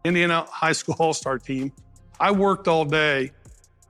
Indiana high school all-star team. I worked all day,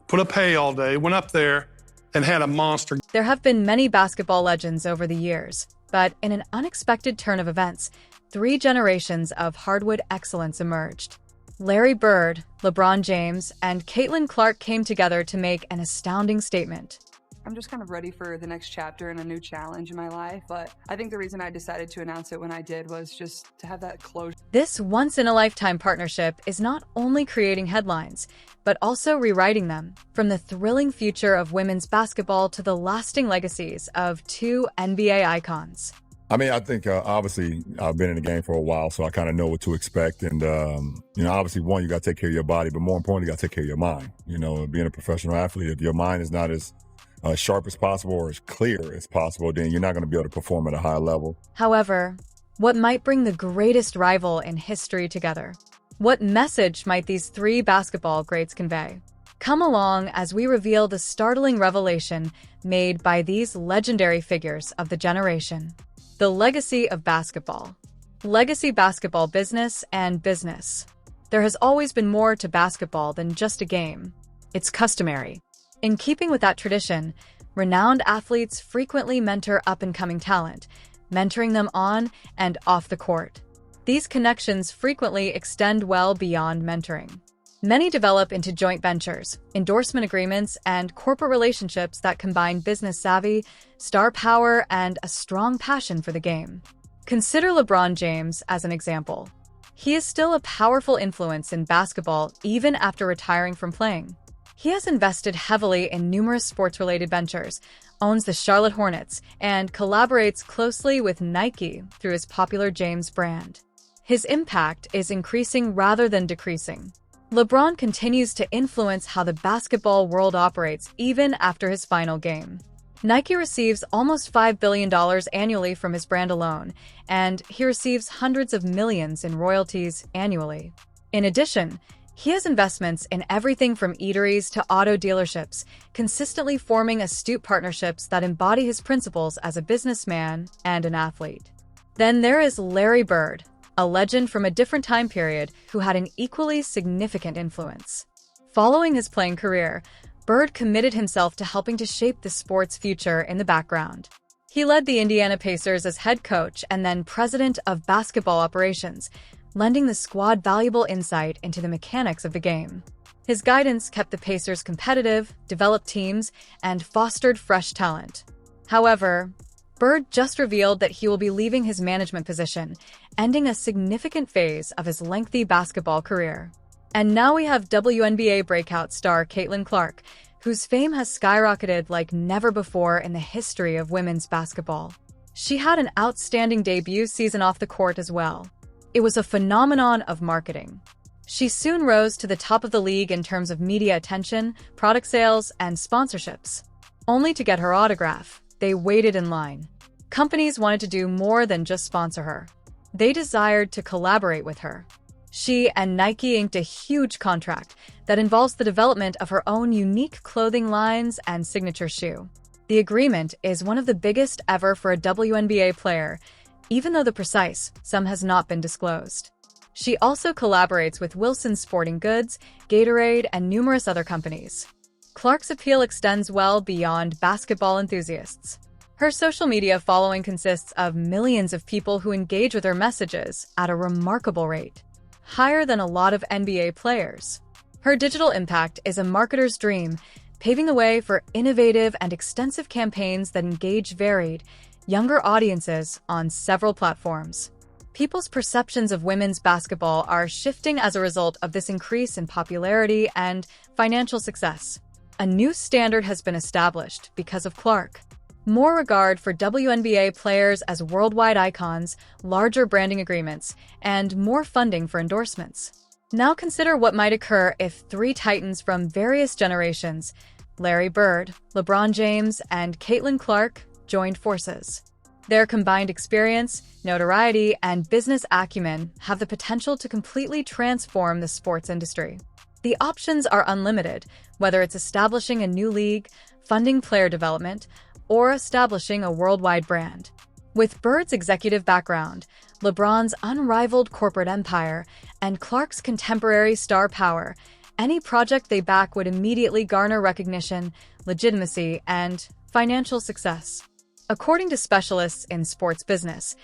put up hay all day, went up there and had a monster. There have been many basketball legends over the years, but in an unexpected turn of events, 3 generations of hardwood excellence emerged. Larry Bird, LeBron James, and Caitlin Clark came together to make an astounding statement. I'm just kind of ready for the next chapter and a new challenge in my life, but I think the reason I decided to announce it when I did was just to have that closure. This once-in-a-lifetime partnership is not only creating headlines, but also rewriting them, from the thrilling future of women's basketball to the lasting legacies of 2 NBA icons. I mean, I think obviously I've been in the game for a while, so I kind of know what to expect. And, obviously, one, you got to take care of your body, but more importantly, you got to take care of your mind. Being a professional athlete, if your mind is not as sharp as possible or as clear as possible, then you're not going to be able to perform at a high level. However, what might bring the greatest rival in history together? What message might these 3 basketball greats convey? Come along as we reveal the startling revelation made by these legendary figures of the generation. The legacy of basketball. Legacy basketball business and business. There has always been more to basketball than just a game. It's customary. In keeping with that tradition, renowned athletes frequently mentor up-and-coming talent, mentoring them on and off the court. These connections frequently extend well beyond mentoring. Many develop into joint ventures, endorsement agreements, and corporate relationships that combine business savvy, star power, and a strong passion for the game. Consider LeBron James as an example. He is still a powerful influence in basketball even after retiring from playing. He has invested heavily in numerous sports-related ventures, owns the Charlotte Hornets, and collaborates closely with Nike through his popular James brand. His impact is increasing rather than decreasing. LeBron continues to influence how the basketball world operates even after his final game. Nike receives almost $5 billion annually from his brand alone, and he receives hundreds of millions in royalties annually. In addition, he has investments in everything from eateries to auto dealerships, consistently forming astute partnerships that embody his principles as a businessman and an athlete. Then there is Larry Bird, a legend from a different time period who had an equally significant influence. Following his playing career, Bird committed himself to helping to shape the sport's future in the background. He led the Indiana Pacers as head coach and then president of basketball operations, lending the squad valuable insight into the mechanics of the game. His guidance kept the Pacers competitive, developed teams, and fostered fresh talent. However, Bird just revealed that he will be leaving his management position, ending a significant phase of his lengthy basketball career. And now we have WNBA breakout star Caitlin Clark, whose fame has skyrocketed like never before in the history of women's basketball. She had an outstanding debut season off the court as well. It was a phenomenon of marketing. She soon rose to the top of the league in terms of media attention, product sales, and sponsorships. Only to get her autograph, they waited in line. Companies wanted to do more than just sponsor her. They desired to collaborate with her. She and Nike inked a huge contract that involves the development of her own unique clothing lines and signature shoe. The agreement is one of the biggest ever for a WNBA player, even though the precise sum has not been disclosed. She also collaborates with Wilson Sporting Goods, Gatorade, and numerous other companies. Clark's appeal extends well beyond basketball enthusiasts. Her social media following consists of millions of people who engage with her messages at a remarkable rate, higher than a lot of NBA players. Her digital impact is a marketer's dream, paving the way for innovative and extensive campaigns that engage varied, younger audiences on several platforms. People's perceptions of women's basketball are shifting as a result of this increase in popularity and financial success. A new standard has been established because of Clark. More regard for WNBA players as worldwide icons, larger branding agreements, and more funding for endorsements. Now consider what might occur if 3 titans from various generations, Larry Bird, LeBron James, and Caitlin Clark, joined forces. Their combined experience, notoriety, and business acumen have the potential to completely transform the sports industry. The options are unlimited, whether it's establishing a new league, funding player development, or establishing a worldwide brand. With Bird's executive background, LeBron's unrivaled corporate empire, and Clark's contemporary star power, any project they back would immediately garner recognition, legitimacy, and financial success. According to specialists in sports business,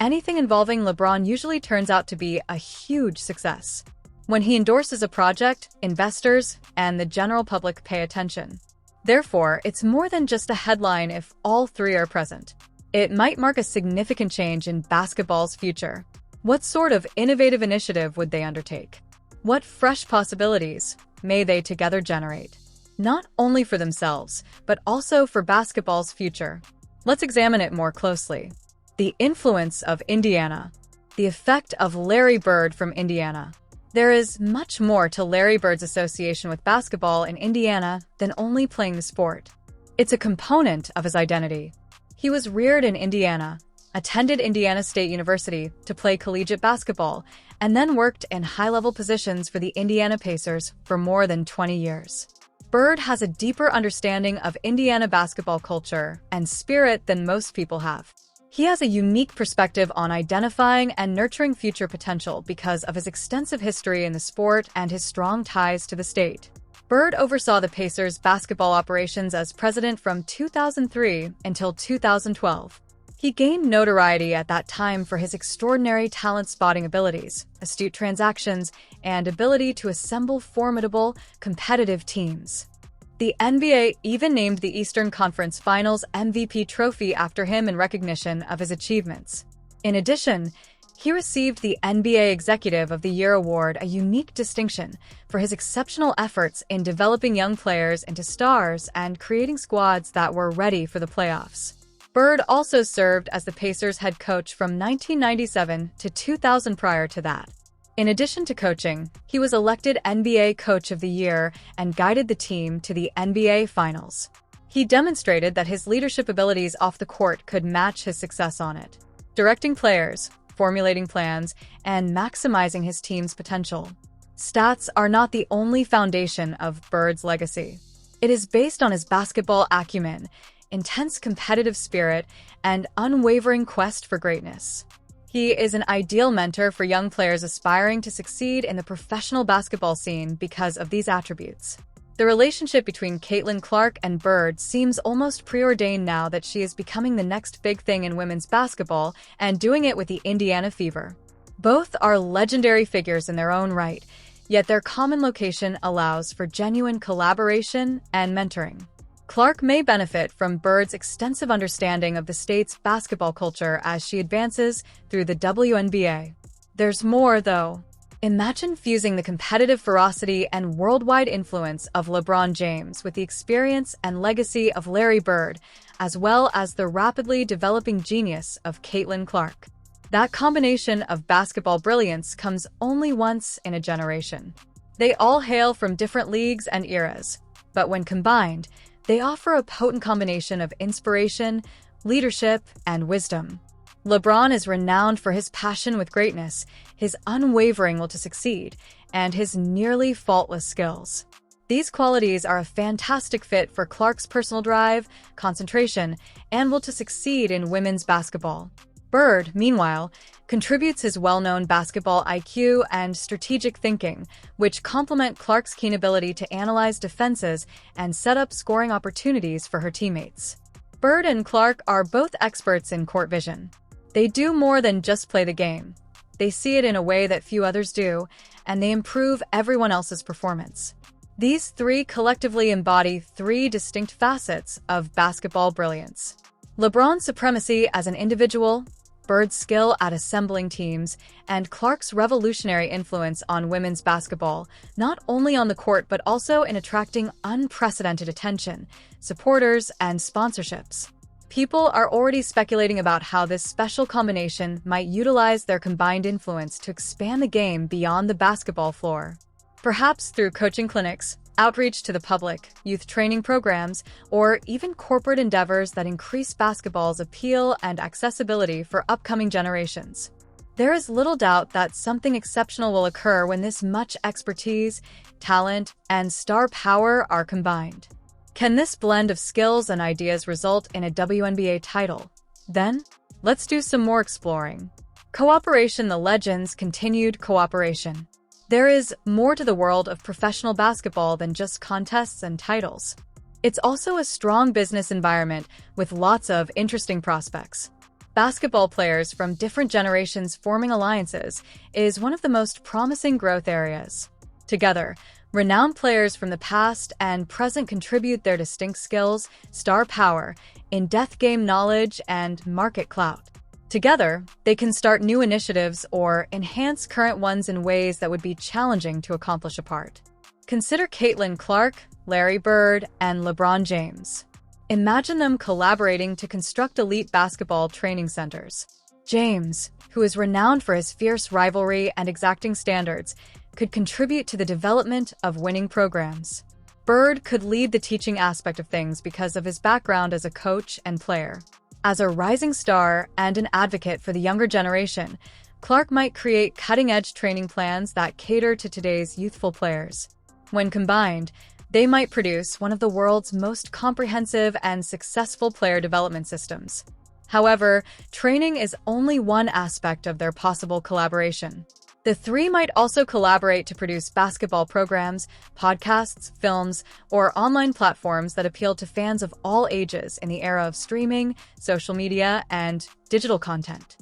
anything involving LeBron usually turns out to be a huge success. When he endorses a project, investors and the general public pay attention. Therefore, it's more than just a headline if all three are present. It might mark a significant change in basketball's future. What sort of innovative initiative would they undertake? What fresh possibilities may they together generate? Not only for themselves, but also for basketball's future. Let's examine it more closely. The influence of Indiana. The effect of Larry Bird from Indiana. There is much more to Larry Bird's association with basketball in Indiana than only playing the sport. It's a component of his identity. He was reared in Indiana, attended Indiana State University to play collegiate basketball, and then worked in high-level positions for the Indiana Pacers for more than 20 years. Bird has a deeper understanding of Indiana basketball culture and spirit than most people have. He has a unique perspective on identifying and nurturing future potential because of his extensive history in the sport and his strong ties to the state. Bird oversaw the Pacers' basketball operations as president from 2003 until 2012. He gained notoriety at that time for his extraordinary talent-spotting abilities, astute transactions, and ability to assemble formidable, competitive teams. The NBA even named the Eastern Conference Finals MVP trophy after him in recognition of his achievements. In addition, he received the NBA Executive of the Year award, a unique distinction for his exceptional efforts in developing young players into stars and creating squads that were ready for the playoffs. Bird also served as the Pacers head coach from 1997 to 2000 prior to that. In addition to coaching, he was elected NBA Coach of the Year and guided the team to the NBA Finals. He demonstrated that his leadership abilities off the court could match his success on it, directing players, formulating plans, and maximizing his team's potential. Stats are not the only foundation of Bird's legacy. It is based on his basketball acumen, intense competitive spirit, and unwavering quest for greatness. He is an ideal mentor for young players aspiring to succeed in the professional basketball scene because of these attributes. The relationship between Caitlin Clark and Bird seems almost preordained now that she is becoming the next big thing in women's basketball and doing it with the Indiana Fever. Both are legendary figures in their own right, yet their common location allows for genuine collaboration and mentoring. Clark may benefit from Bird's extensive understanding of the state's basketball culture as she advances through the WNBA. There's more, though. Imagine fusing the competitive ferocity and worldwide influence of LeBron James with the experience and legacy of Larry Bird, as well as the rapidly developing genius of Caitlin Clark. That combination of basketball brilliance comes only once in a generation. They all hail from different leagues and eras, but when combined, they offer a potent combination of inspiration, leadership, and wisdom. LeBron is renowned for his passion with greatness, his unwavering will to succeed, and his nearly faultless skills. These qualities are a fantastic fit for Clark's personal drive, concentration, and will to succeed in women's basketball. Bird, meanwhile, contributes his well-known basketball IQ and strategic thinking, which complement Clark's keen ability to analyze defenses and set up scoring opportunities for her teammates. Bird and Clark are both experts in court vision. They do more than just play the game. They see it in a way that few others do, and they improve everyone else's performance. These three collectively embody three distinct facets of basketball brilliance: LeBron's supremacy as an individual, Bird's skill at assembling teams, and Clark's revolutionary influence on women's basketball, not only on the court but also in attracting unprecedented attention, supporters, and sponsorships. People are already speculating about how this special combination might utilize their combined influence to expand the game beyond the basketball floor. Perhaps through coaching clinics, outreach to the public, youth training programs, or even corporate endeavors that increase basketball's appeal and accessibility for upcoming generations. There is little doubt that something exceptional will occur when this much expertise, talent, and star power are combined. Can this blend of skills and ideas result in a WNBA title? Then, Let's do some more exploring. Cooperation: the Legends continued cooperation. There is more to the world of professional basketball than just contests and titles. It's also a strong business environment with lots of interesting prospects. Basketball players from different generations forming alliances is one of the most promising growth areas. Together, renowned players from the past and present contribute their distinct skills, star power, in-depth game knowledge, and market clout. Together, they can start new initiatives or enhance current ones in ways that would be challenging to accomplish apart. Consider Caitlin Clark, Larry Bird, and LeBron James. Imagine them collaborating to construct elite basketball training centers. James, who is renowned for his fierce rivalry and exacting standards, could contribute to the development of winning programs. Bird could lead the teaching aspect of things because of his background as a coach and player. As a rising star and an advocate for the younger generation, Clark might create cutting-edge training plans that cater to today's youthful players. When combined, they might produce one of the world's most comprehensive and successful player development systems. However, training is only one aspect of their possible collaboration. The three might also collaborate to produce basketball programs, podcasts, films, or online platforms that appeal to fans of all ages in the era of streaming, social media, and digital content.